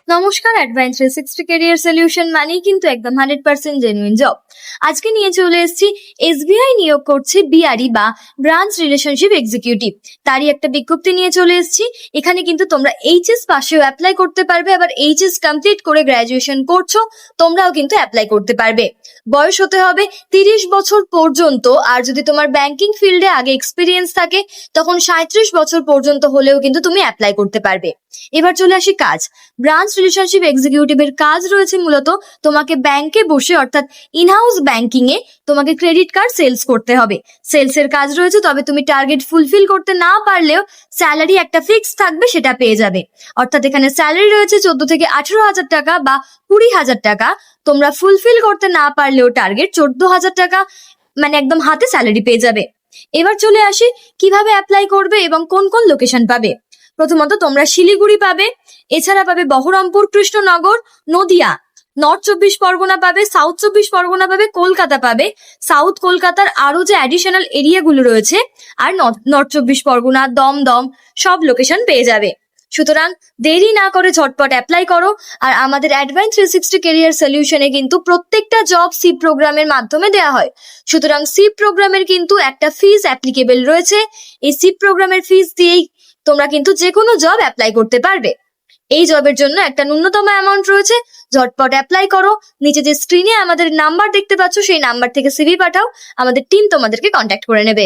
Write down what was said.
নমস্কার, advance 360 career solution মানেই কিন্তু একদম 100% জেনুইন জব। আজকে নিয়ে চলে এসেছি এসবিআই নিয়োগ করছে বিআরই বা ব্রাঞ্চ রিলেশনশিপ এক্সিকিউটিভ। তারই একটা বিজ্ঞপ্তি নিয়ে চলে এসেছি। এখানে কিন্তু তোমরা এইচএস পাশেও অ্যাপ্লাই করতে পারবে, আবার এইচএস কমপ্লিট করে গ্র্যাজুয়েশন করছো তোমরাও কিন্তু অ্যাপ্লাই করতে পারবে। বয়স হতে হবে 30 বছর পর্যন্ত, আর যদি তোমার ব্যাংকিং ফিল্ডে আগে এক্সপিরিয়েন্স থাকে তখন 37 বছর পর্যন্ত হলেও কিন্তু তুমি অ্যাপ্লাই করতে পারবে। এবার চলে আসি কাজ। ব্রাঞ্চ রিলেশনশিপ এক্সিকিউটিভের কাজ রয়েছে মূলত তোমাকে ব্যাংকে বসে অর্থাৎ ইনহাউস ব্যাংকিং এ তোমাকে ক্রেডিট কার্ড সেলস করতে হবে। সেলস এর কাজ রয়েছে, তবে তুমি টার্গেট ফুলফিল করতে না পারলেও স্যালারি একটা ফিক্স থাকবে, সেটা পেয়ে যাবে। অর্থাৎ এখানে স্যালারি রয়েছে 14 থেকে 18,000 টাকা বা 20,000 টাকা। তোমরা ফুলফিল করতে না পারলেও টার্গেট 14,000 টাকা মানে একদম হাতে স্যালারি পেয়ে যাবে। এবার চলে আসি কিভাবে অ্যাপ্লাই করবে এবং কোন কোন লোকেশন পাবে। প্রথমত তোমরা শিলিগুড়ি পাবে, এছাড়া পাবে বহরমপুর, কৃষ্ণনগর, নদিয়া, নর্থ 24 পরগনা পাবে, সাউথ 24 পরগনা পাবে, কলকাতা পাবে। সাউথ কলকাতার আরো যে অ্যাডিশনাল এরিয়াগুলো রয়েছে আর নর্থ 24 পরগনা, দমদম সব লোকেশন পেয়ে যাবে। সুতরাং দেরি না করে ঝটপট অ্যাপ্লাই করো। আর আমাদের অ্যাডভান্স 360 ক্যারিয়ার সলিউশনে কিন্তু প্রত্যেকটা জব সি প্রোগ্রামের মাধ্যমে দেওয়া হয়। সুতরাং সি প্রোগ্রামের কিন্তু একটা ফিজ অ্যাপ্লিকেবল রয়েছে। এই সি প্রোগ্রামের ফিজ দিয়েই তোমরা কিন্তু যে কোনো জব অ্যাপ্লাই করতে পারবে। এই জবের জন্য একটা ন্যূনতম অ্যামাউন্ট রয়েছে। ঝটপট অ্যাপ্লাই করো। নিচে যে স্ক্রিনে আমাদের নাম্বার দেখতে পাচ্ছ সেই নাম্বার থেকে সিভি পাঠাও, আমাদের টিম তোমাদেরকে কন্ট্যাক্ট করে নেবে।